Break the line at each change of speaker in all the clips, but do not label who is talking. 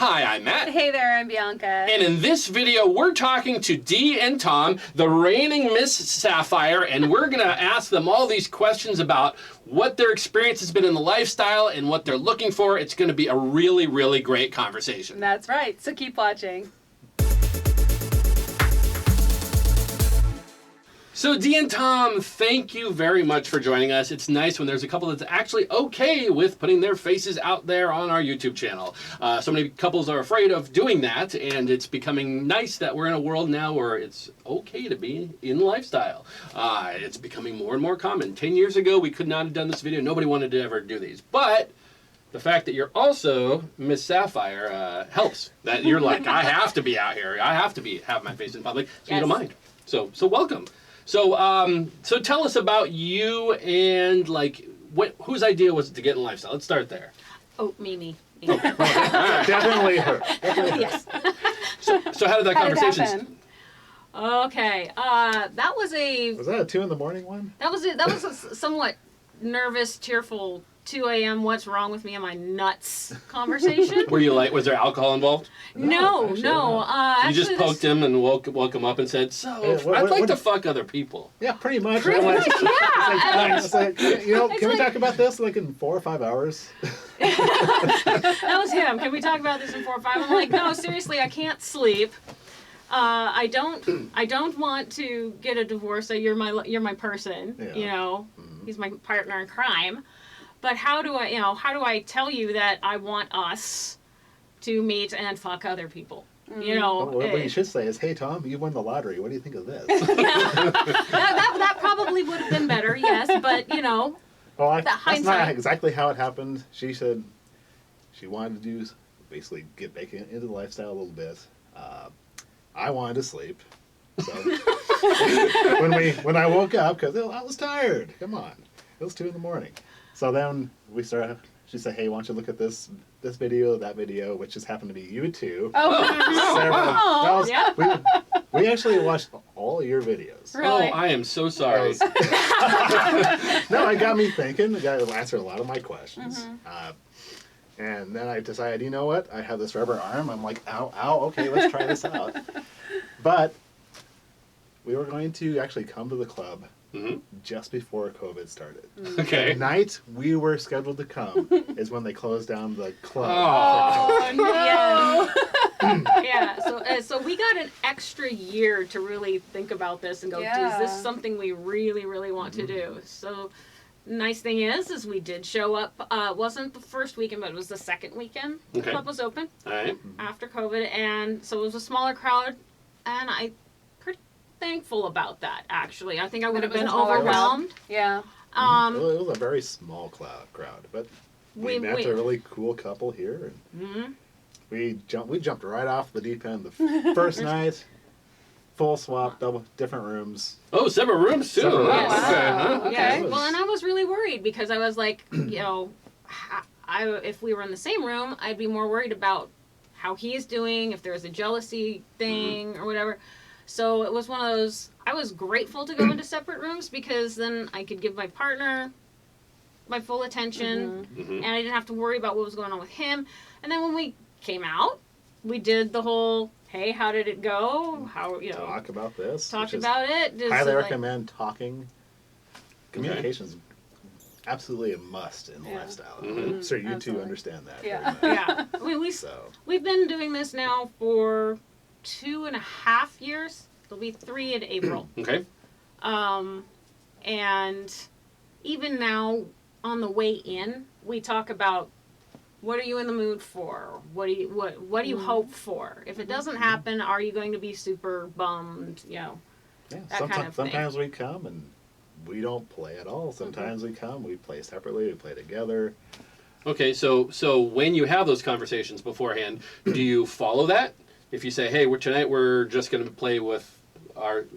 Hi, I'm Matt.
Hey there, I'm Bianca.
And in this video, we're talking to Dee and Tom, the reigning Miss Sapphire, and we're going to ask them all these questions about what their experience has been in the lifestyle and what they're looking for. It's going to be a really, really great conversation.
That's right, so keep watching.
So Dee and Tom, thank you very much for joining us. It's nice when there's a couple that's actually okay with putting their faces out there on our YouTube channel. So many couples are afraid of doing that, and it's becoming nice that we're in a world now where it's okay to be in lifestyle. It's becoming more and more common. 10 years ago, we could not have done this video. Nobody wanted to ever do these. But the fact that you're also Miss Sapphire helps. That you're like, I have to be out here. I have to have my face in public, so yes. You don't mind. So welcome. So tell us about you and like whose idea was it to get in lifestyle? Let's start there.
Oh, me.
Oh, definitely her.
Yes.
So how did that conversation happen?
Okay, that was
Was that a 2 a.m. one?
That was a somewhat nervous, tearful 2 a.m. What's wrong with me and my nuts conversation.
Were you like, was there alcohol involved?
No.
You just poked him and woke him up and said, I'd like to fuck other people.
Yeah, pretty much.
Pretty much, yeah.
It's like, can we talk about this like in 4 or 5 hours?
That was him. Can we talk about this in 4 or 5? I'm like, no, seriously, I can't sleep. I don't want to get a divorce. So you're my person. Yeah. You know, he's my partner in crime. But how do I tell you that I want us to meet and fuck other people? You know,
what you should say is, "Hey Tom, you won the lottery. What do you think of this?"
that probably would have been better, yes. But you know,
that's not exactly how it happened. She said she wanted to basically get back into the lifestyle a little bit. I wanted to sleep, so when I woke up, because I was tired. Come on, it was 2 a.m. So then she said, hey, why don't you look at this video, that video, which just happened to be you two.
Oh,
yeah. We actually watched all your videos.
Really?
Oh, I am so sorry.
No, it got me thinking. It answered a lot of my questions. And then I decided, you know what? I have this rubber arm. I'm like, ow, okay, let's try this out. But we were going to actually come to the club just before COVID started.
Okay.
The night we were scheduled to come is when they closed down the club.
Oh, no. Yeah. So we got an extra year to really think about this and go, is this something we really, really want to do? So nice thing is we did show up. It wasn't the first weekend, but it was the second weekend. The club was open after COVID. And so it was a smaller crowd. And I'm pretty thankful about that, actually. I think I would have been overwhelmed.
Yeah.
Well, it was a very small crowd, but we met a really cool couple here. And we jumped right off the deep end the first night. Full swap, different rooms.
Oh, separate rooms too.
Yes.
Wow. Okay.
Well, and I was really worried because I was like, if we were in the same room, I'd be more worried about how he's doing, if there was a jealousy thing or whatever. So it was one of those, I was grateful to go into separate rooms because then I could give my partner my full attention and I didn't have to worry about what was going on with him. And then when we came out, we did the whole, hey, how did it go?
Talk about this.
Talk about it.
Highly recommend talking. Communication is absolutely a must in the lifestyle. I'm sure you two understand that.
Yeah. I mean, we've been doing this now for 2.5 years. It'll be 3 in April.
Okay.
And even now, on the way in, we talk about what are you in the mood for? What do you hope for? If it doesn't happen, are you going to be super bummed? You know, that kind of thing.
Sometimes we come and we don't play at all. Sometimes we come, we play separately, we play together.
Okay, so when you have those conversations beforehand, do you follow that? If you say, hey, tonight we're just going to play with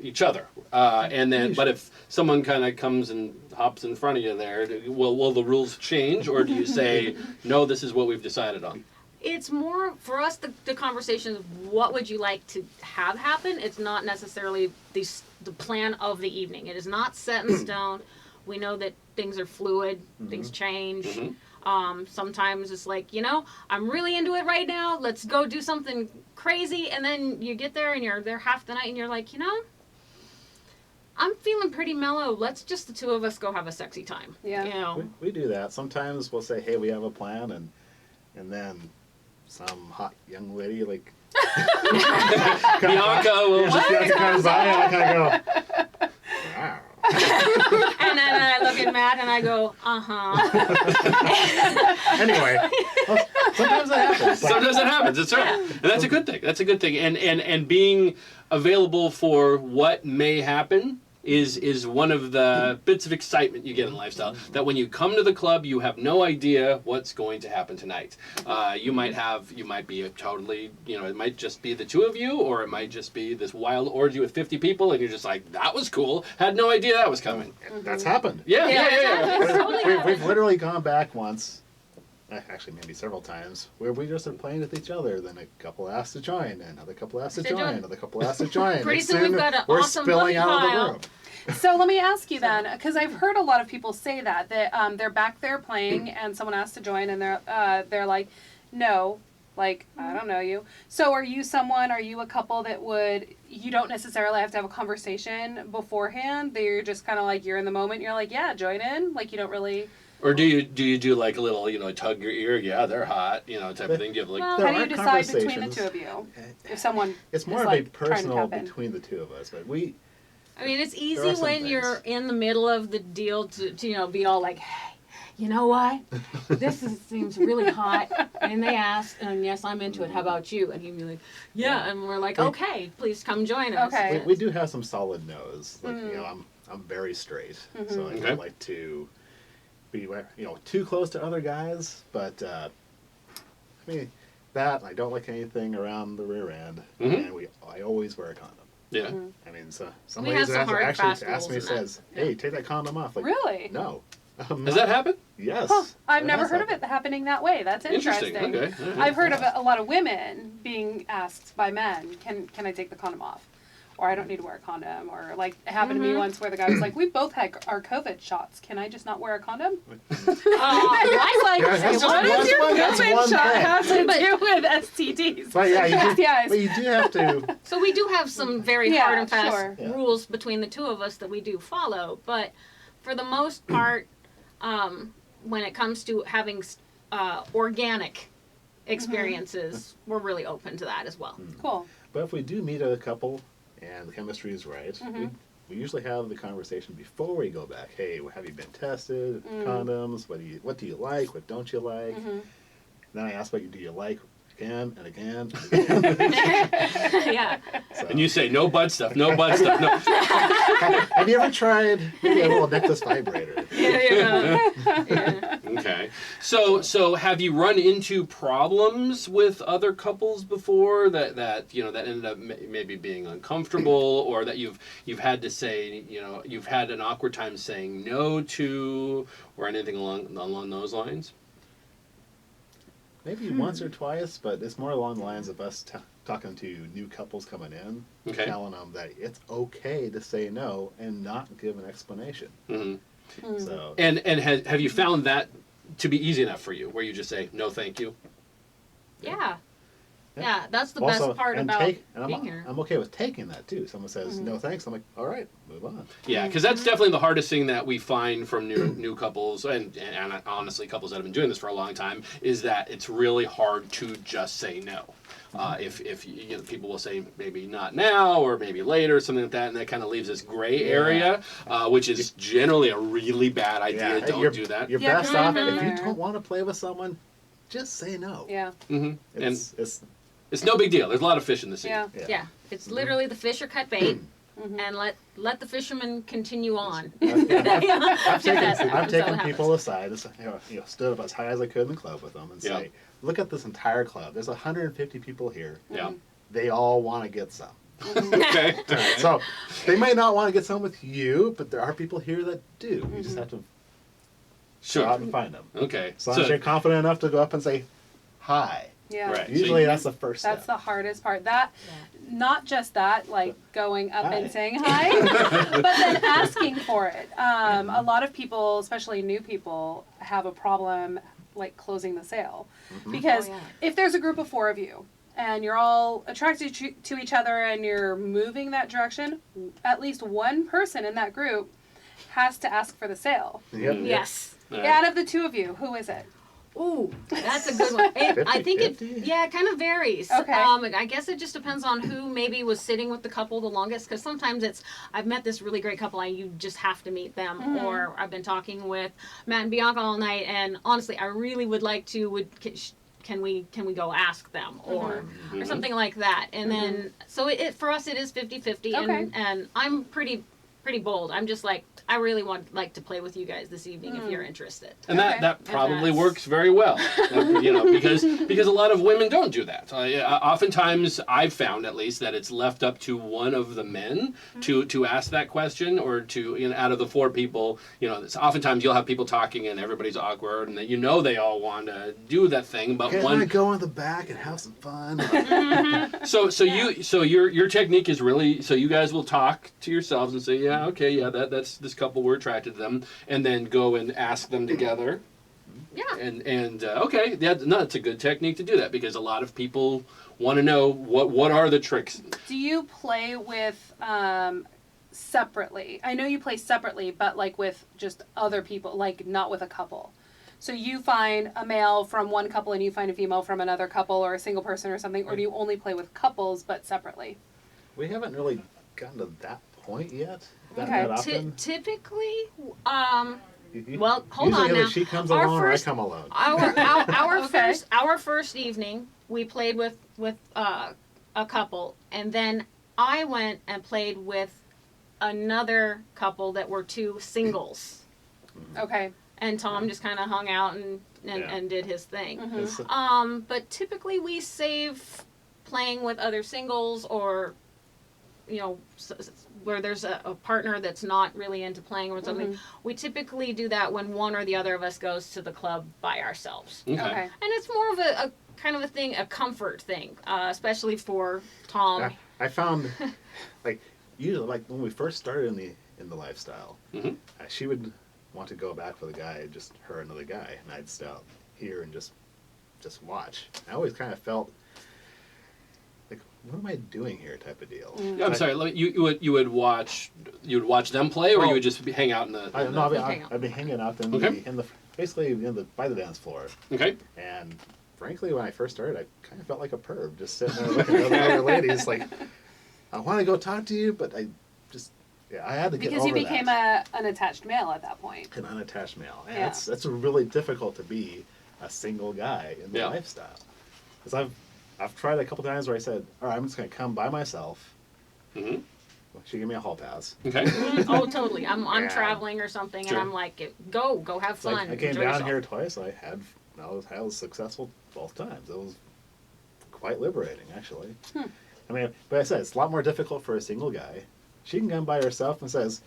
each other, and then, but if someone kind of comes and hops in front of you there, will the rules change, or do you say, no, this is what we've decided on?
It's more, for us, the conversation is what would you like to have happen? It's not necessarily the plan of the evening. It is not set in stone. We know that things are fluid, things change. Sometimes it's like, I'm really into it right now. Let's go do something crazy. And then you get there and you're there half the night and you're like, I'm feeling pretty mellow. Let's just the two of us go have a sexy time.
Yeah.
We do that. Sometimes we'll say, hey, we have a plan, and then some hot young lady like
Bianca will.
Bianca comes by and I kind of go, wow.
And then I look at Matt and I go,
Anyway, well, sometimes that happens.
Sometimes it happens. That's right, and that's a good thing. That's a good thing. And being available for what may happen is one of the bits of excitement you get in lifestyle. That when you come to the club, you have no idea what's going to happen tonight. You might be a totally, it might just be the two of you, or it might just be this wild orgy with 50 people, and you're just like, that was cool. Had no idea that was coming.
That's happened.
Yeah.
We've literally gone back once, actually maybe several times, where we just are playing with each other. Then a couple asked to join, and another couple asked to join, another couple asked to join.
Pretty
And
soon we've got an
we're
awesome
spilling out of the
pile.
room.
So let me ask you then, because I've heard a lot of people say that they're back there playing and someone asks to join and they're like, no, like I don't know you. So are you a couple that you don't necessarily have to have a conversation beforehand? You're just kind of like you're in the moment. You're like, yeah, join in. Like you don't really.
Or do you do like a little, tug your ear? Yeah, they're hot, type of thing. Do you have like?
Well,
There
how do you
are
decide between the
conversations.
two of you? If someone
It's more
is
of
like
a
trying to
personal
tap in.
between the two of us, but
it's
There
easy
are some
when
things.
you're in the middle of the deal to be all like, hey, you know what? Seems really hot. And they ask, and yes, I'm into it. How about you? And he'd be like, yeah. And we're like, okay, please come join us.
Okay.
we do have some solid no's. Like I'm very straight, so I
Okay.
don't like to be too close to other guys. But I don't like anything around the rear end, and I always wear a condom.
Yeah.
I mean, so some
We
ladies
have some hard,
actually
fast
asked me,
rules in that.
says, "Hey, take that condom off." Like,
Really?
No.
Has that happened?
Yes.
Huh, I've
It
never
has
heard of
happened.
it happening that way. That's interesting.
Okay. All right.
I've heard of a lot of women being asked by men, can I take the condom off? Or I don't need to wear a condom. Or like it happened to me once where the guy was like, we both had our COVID shots. Can I just not wear a condom? I was like,
Yeah, that's
what
just
does your
one- that's
COVID
one
shot
thing.
have to do with STDs?
But yeah,
Yes.
but you do have to.
So we do have some very
Yeah,
hard and fast
sure.
Yeah.
rules between the two of us that we do follow. But for the most part, when it comes to having organic experiences, we're really open to that as well.
Cool.
But if we do meet a couple and the chemistry is right, we usually have the conversation before we go back. Hey, have you been tested? Condoms? What do you like? What don't you like? Then I ask do you like again and again and again.
Yeah.
So,
And you say no butt stuff, no butt stuff, no.
have you ever tried maybe a little necklace vibrator?
Yeah.
Okay. So have you run into problems with other couples before that ended up maybe being uncomfortable, or that you've had to say, you've had an awkward time saying no to, or anything along those lines?
Maybe once or twice, but it's more along the lines of us talking to new couples coming in,
Okay.
telling them that it's okay to say no and not give an explanation.
Mm-hmm.
So
And have you found that to be easy enough for you, where you just say no, thank you?
Yeah.
Yeah.
Yeah, that's the
also,
best part
and
about
I'm,
being here.
I'm okay with taking that too. Someone says no thanks, I'm like, all right, move on.
Yeah, because that's definitely the hardest thing that we find from new couples, and honestly couples that have been doing this for a long time, is that it's really hard to just say no. If people will say maybe not now or maybe later, something like that, and that kind of leaves this gray area, which is generally a really bad idea.
Yeah,
Don't do that.
You're
Yeah,
best
don't
off
even
if you
there.
don't want to play with someone, just say no.
Yeah.
Mm-hmm. And
It's
it's no big deal. There's a lot of fish in the sea.
Yeah.
Yeah, it's literally the fish are cut bait, and let the fishermen continue on.
I've taken
happens.
people aside, stood up as high as I could in the club with them and say, look at this entire club. There's 150 people here.
Yeah.
They all want to get some.
Okay.
So they may not want to get some with you, but there are people here that do. You just have to go out
Sure.
and find them.
Okay.
As long as you're confident enough to go up and say, hi.
Yeah.
Right.
Usually that's the first step.
That's the hardest part. Not just that, like going up
Hi.
and saying hi, but then asking for it. A lot of people, especially new people, have a problem like closing the sale. Because
Oh, yeah.
if there's a group of 4 of you and you're all attracted to each other and you're moving that direction, at least one person in that group has to ask for the sale.
Yep.
Yes.
All right.
Out of the 2 of you, who is it?
Ooh, that's a good one. I think
50-50?
it kind of varies.
Okay.
I guess it just depends on who maybe was sitting with the couple the longest, because sometimes it's, I've met this really great couple and you just have to meet them, or I've been talking with Matt and Bianca all night, and honestly, I really would like to, can we go ask them, or something like that. And then, so it for us, it is 50-50,
Okay.
and I'm pretty bold. I'm just like, I really want to play with you guys this evening if you're interested.
And
Okay.
that probably
that's-
works very well, because a lot of women don't do that. Oftentimes, I've found at least that it's left up to one of the men to ask that question, or to out of the 4 people, oftentimes you'll have people talking and everybody's awkward, and they all want to do that thing, but
Can
one.
I go in the back and have some fun?
So your technique is really, so you guys will talk to yourselves and say, yeah, okay, yeah, that's this couple, we're attracted to them, and then go and ask them together.
Yeah.
And okay, it's a good technique to do that, because a lot of people want to know what are the tricks.
Do you play with separately? I know you play separately, but like with just other people, like not with a couple. So you find a male from one couple and you find a female from another couple, or a single person or something, or do you only play with couples but separately?
We haven't really gotten to that point yet.
Okay.
That often.
Typically,
You-
well, hold
usually
on
either
now.
she comes
Our
alone
first-
or I come alone.
our
Okay.
our first evening, we played with a couple, and then I went and played with another couple that were 2 singles,
Okay.
and Tom just kind of hung out and
Yeah.
did his thing.
It's-
But typically we save playing with other singles, or where there's a partner that's not really into playing or something. We typically do that when one or the other of us goes to the club by ourselves.
Okay.
Okay.
And it's more of a kind of a thing, a comfort thing, especially for Tom.
I found, usually, when we first started in the lifestyle, she would want to go back with a guy, just her and another guy, and I'd stay out here and just watch. I always kind of felt like, what am I doing here, type of deal.
I'm sorry. You would watch them play, or you would just hang out in the.
I'd be hanging out
Okay.
basically by the dance floor.
Okay.
And frankly, when I first started, I kind of felt like a perv, just sitting there looking at the other ladies, like, I want to go talk to you, but I had to get
Because
over
you became an unattached male at that point.
an unattached male. And
Yeah.
that's really difficult to be a single guy in the
Yeah.
lifestyle. Because I've tried a couple times where I said, all right, I'm just going to come by myself.
Mm-hmm.
She gave me a hall pass.
Okay.
Oh, totally. I'm
Yeah.
traveling or something,
Sure.
and I'm like, go have
It's like,
fun.
I came
enjoy
down
yourself.
here twice. I was successful both times. It was quite liberating, actually. I mean, but I said, it's a lot more difficult for a single guy. She can come by herself and says,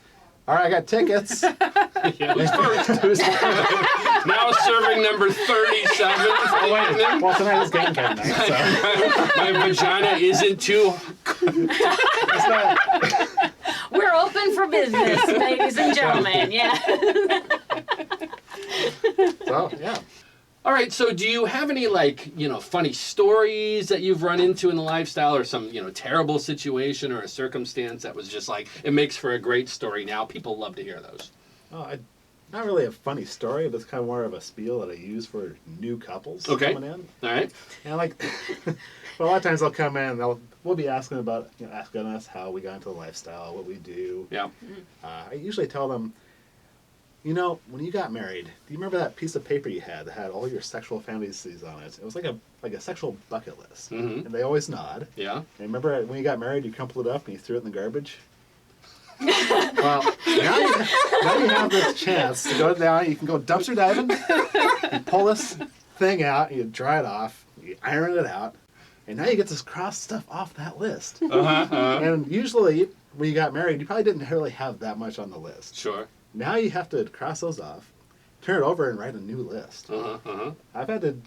all right, I got tickets.
Yeah, who's first? Now serving number 37 for Lightning.
Well, tonight is game night, so
My vagina isn't too.
it's not.
We're open for business, ladies and gentlemen. Yeah.
So, yeah.
All right, so do you have any funny stories that you've run into in the lifestyle, or some terrible situation or a circumstance that was just it makes for a great story now? People love to hear those.
Oh, not really a funny story, but it's kind of more of a spiel that I use for new couples
Okay.
coming in.
All right.
And well, a lot of times they'll come in and we'll be asking about, asking us how we got into the lifestyle, what we do.
Yeah.
I usually tell them, when you got married, do you remember that piece of paper you had that had all your sexual fantasies on it? It was like a sexual bucket list.
Mm-hmm.
And they always nod.
Yeah.
And remember when you got married, you crumpled it up and you threw it in the garbage? Well, now you have this chance to go down. You can go dumpster diving. You pull this thing out, you dry it off, you iron it out, and now you get to cross stuff off that list. And usually, when you got married, you probably didn't really have that much on the list.
Sure.
Now you have to cross those off, turn it over, and write a new list. I've had to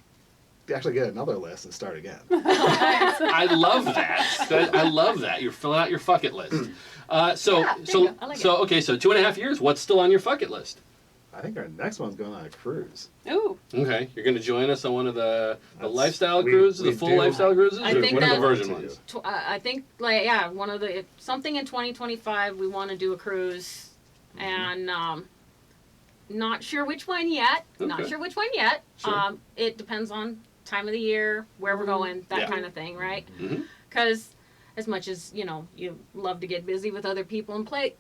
actually get another list and start again.
I love that. I love that. You're filling out your fucket list.
Yeah, there you go. I like it.
Okay, so 2.5 years. What's still on your fucket list?
I think our next one's going on a cruise.
Ooh.
Okay, you're going to join us on one of the
That's-
lifestyle
we-
cruises,
we
the full
do.
lifestyle cruises,
I
or
think
what are the
that-
version ones?
I think one of the something in 2025 we want to do a cruise, and not sure which one yet. Not
Okay.
sure which one yet.
Sure.
It depends on time of the year, where we're going, that
Yeah.
kind of thing, right?
Mhm.
Because as much as you love to get busy with other people and play,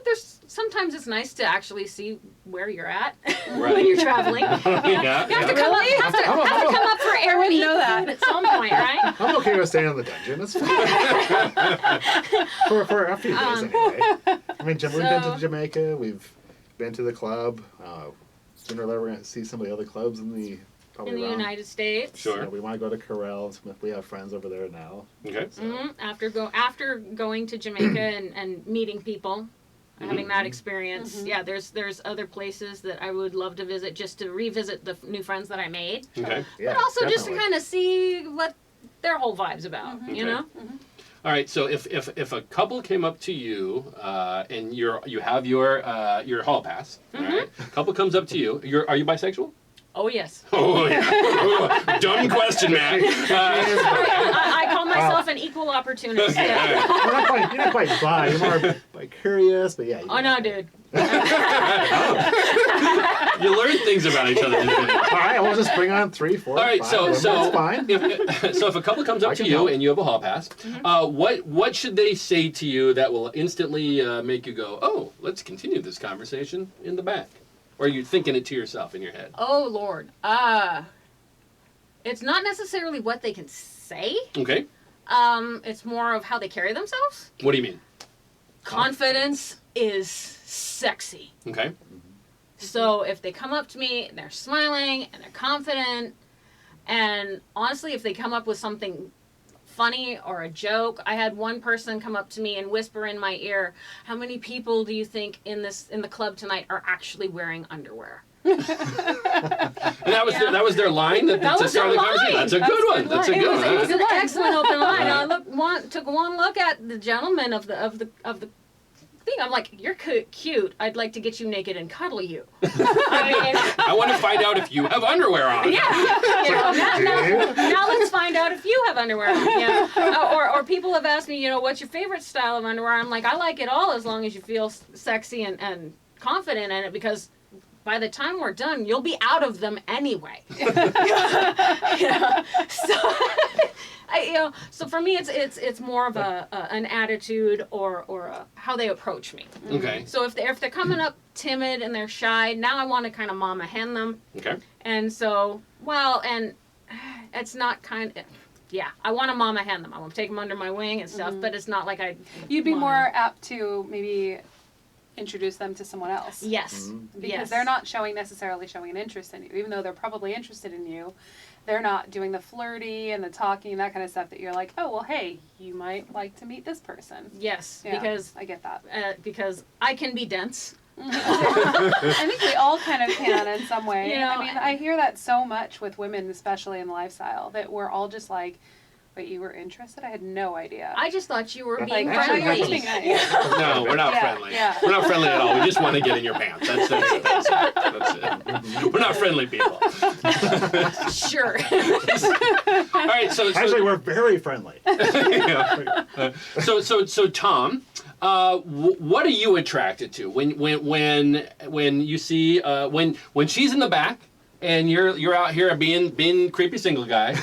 there's sometimes it's nice to actually see where you're at
Right.
when you're traveling.
Yeah,
You have to
yeah.
come up. You have to come up for air and eat
know that.
at some point, right?
I'm okay with staying in the dungeon. It's fine. for a few days anyway. I mean, we've been to Jamaica. We've been to the club. Sooner or later, we're going to see some of the other clubs probably
In the
around.
United States.
Sure.
We want to go to Corel and Smith. We have friends over there now.
Okay.
So,
After going to Jamaica and meeting people, having that experience, yeah, there's other places that I would love to visit just to revisit the new friends that I made,
Okay.
yeah,
but also just to
definitely.
kind of see what their whole vibe's about, you
Okay.
know?
All right. So if a couple came up to you and you have your hall pass, all right? Couple comes up to you. Are you bisexual?
Oh yes.
Oh yeah. Oh, dumb question, Matt.
I call myself an equal opportunist.
Okay,
Yeah.
all right.
You're not quite bi. You're more bi-curious, but yeah.
Oh no, dude.
You learn things about each other.
All right, we'll just bring on 3, 4,
All right,
5.
so
That's fine.
if a couple comes up
I
to
can
you
help.
and you have a hall pass, what should they say to you that will instantly make you go, oh, let's continue this conversation in the back, or are you thinking it to yourself in your head?
Oh Lord. It's not necessarily what they can say.
Okay,
It's more of how they carry themselves.
what do you mean?
Confidence is sexy.
Okay,
So if they come up to me and they're smiling and they're confident, and honestly, if they come up with something funny or a joke, I had one person come up to me and whisper in my ear, "How many people do you think in the club tonight are actually wearing underwear?"
and that was their line
That
to
was
start
their
the conversation.
line.
That's a good one.
good
That's a
line.
good
It was
one.
an excellent open line. I took one look at the gentleman of the thing. I'm like, "You're cute. I'd like to get you naked and cuddle you." I mean,
I want to find out if you have underwear on.
yeah. Now let's find out if you have underwear on. Yeah. Or people have asked me, what's your favorite style of underwear? I'm like, I like it all as long as you feel sexy and confident in it, because by the time we're done, you'll be out of them anyway. So, so for me, it's more of an attitude or how they approach me.
Okay.
So if they're coming up timid and they're shy, now I want to kind of mama hen them.
Okay.
And so, and it's not yeah, I want to mama hen them. I want to take them under my wing and stuff, but it's not like
You'd be
wanna-
more apt to maybe introduce them to someone else.
Yes.
Because
Yes.
they're not necessarily showing an interest in you, even though they're probably interested in you. They're not doing the flirty and the talking, that kind of stuff that you're like, oh, well, hey, you might like to meet this person.
Yes,
Yeah,
because
I get that.
because I can be dense.
I think we all kind of can in some way.
You know,
I mean, I hear that so much with women, especially in lifestyle, that we're all just like, wait, you were interested? I had no idea.
I just thought you were
like,
being
actually, you're
friendly.
being nice.
No, we're not
Yeah,
friendly.
yeah.
We're not friendly at all. We just want to get in your pants. That's it. We're not friendly people.
Sure.
All right, so
Actually, we're very friendly.
so Tom, what are you attracted to when you see when she's in the back and you're out here being creepy single guy?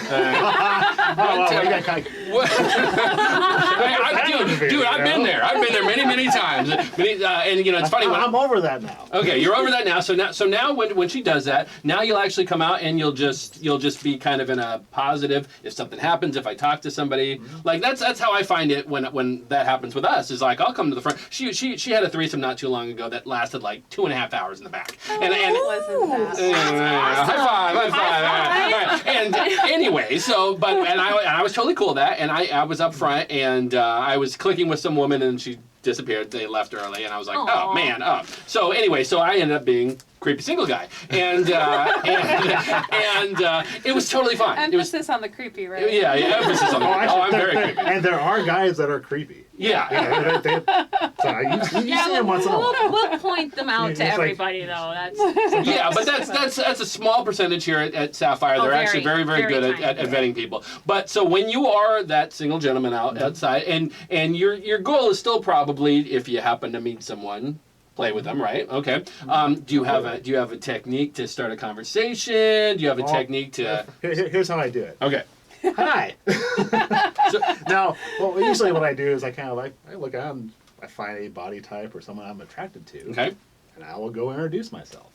Dude, I've been there. I've been there many times. And it's funny when
I'm over that now.
okay, you're over that now. So now when she does that, now you'll actually come out and you'll just be kind of in a positive. If something happens, if I talk to somebody, like that's how I find it when that happens with us. Is like I'll come to the front. She had a threesome not too long ago that lasted like 2.5 hours in the back. And
It wasn't that.
high five. All right. And anyway, I was totally cool with that, and I was up front, and I was clicking with some woman, and she disappeared. They left early, and I was like,
Aw.
oh man. So anyway, so I ended up being creepy single guy, and it was totally fine.
Emphasis on the creepy, right?
Yeah, emphasis on the creepy.
actually,
I'm very creepy.
And there are guys that are creepy.
Yeah.
So you see them once in a while.
We'll point them out
It's
to
like-
everybody, though. That's
Yeah, but that's a small percentage here at Sapphire. They're
very,
actually very
very
good
tiny.
at vetting people. But so when you are that single gentleman outside, and your goal is still probably, if you happen to meet someone, play with them, right? Okay. Do you have a technique to start a conversation? Do you have a technique to?
Here's how I do it.
Okay.
Hi. Now, well, usually what I do is I kind of like I look out and I find a body type or someone I'm attracted to.
Okay.
And I will go introduce myself.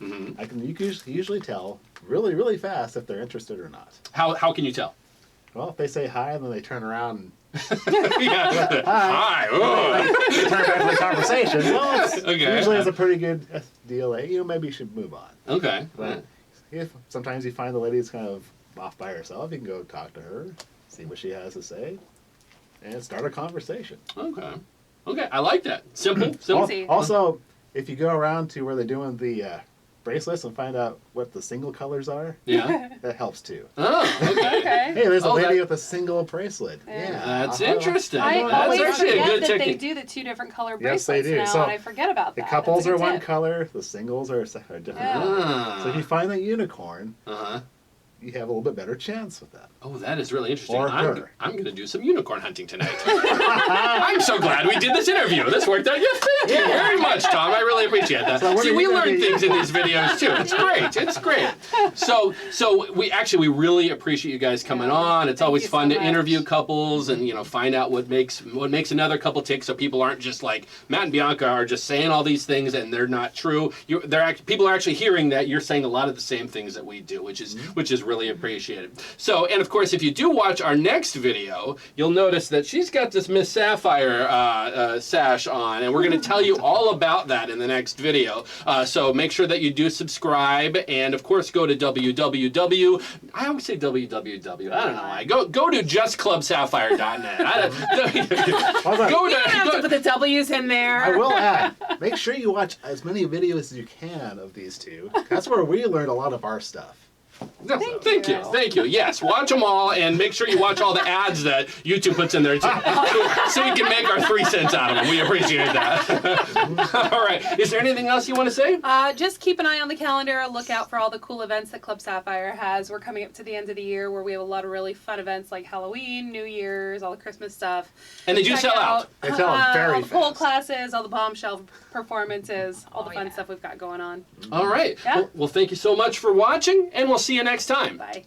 Mm-hmm.
You can usually tell really, really fast if they're interested or not.
How can you tell?
Well, if they say hi and then they turn around
Yeah. Hi.
and they turn back to the conversation, well,
Okay.
usually it's a pretty good deal. Maybe you should move on.
Okay.
But if sometimes you find the lady's kind of off by herself, you can go talk to her, see what she has to say, and start a conversation.
Okay. Okay. I like that. Simple.
Easy.
Also, if you go around to where they're doing the bracelets and find out what the single colors are,
Yeah.
that helps too.
Oh. Okay.
Okay.
Hey, there's a
Oh,
lady
that-
with a single bracelet.
Yeah.
Yeah,
That's interesting.
I
That's
always
actually a
forget
good
that
technique.
they do the two different color
Yes, they
bracelets
do.
now,
So,
and I forget about
The
that.
couples
That's a
are
good
one
tip.
color, the singles are different.
Yeah.
Ah.
So if you find that unicorn,
Uh-huh.
you have a little bit better chance with that.
Oh, that is really interesting.
Or
I'm
her.
going to do some unicorn hunting tonight. I'm so glad we did this interview. This worked out. Yeah, thank you very much, Tom. I really appreciate that.
So what
See,
are
we
you gonna
learn
be-
things in these videos too. It's great. It's great. So we really appreciate you guys coming on. It's
Thank
always
you
fun
so
to
much.
interview couples and find out what makes another couple tick. So people aren't just like Matt and Bianca are just saying all these things and they're not true. People are actually hearing that you're saying a lot of the same things that we do, which is really appreciated. So, and of course, if you do watch our next video, you'll notice that she's got this Miss Sapphire sash on, and we're going to tell you all about that in the next video. So make sure that you do subscribe, and of course, go to www. I always say www. I don't know why. Go to justclubsapphire.net. Go
You don't have to
to.
put the W's in there.
I will add, make sure you watch as many videos as you can of these two. That's where we learn a lot of our stuff.
Thank you. Yes, watch them all, and make sure you watch all the ads that YouTube puts in there too, so we can make our 3 cents out of them. We appreciate that. All right. Is there anything else you want to say?
Just keep an eye on the calendar. Look out for all the cool events that Club Sapphire has. We're coming up to the end of the year where we have a lot of really fun events like Halloween, New Year's, all the Christmas stuff.
And they do
Check
sell out.
They sell out very
all the pole
fast.
classes, all the bombshell performances, all the fun
yeah.
stuff we've got going on.
All right.
Yeah.
Well, thank you so much for watching, and we'll see you next time.
Bye.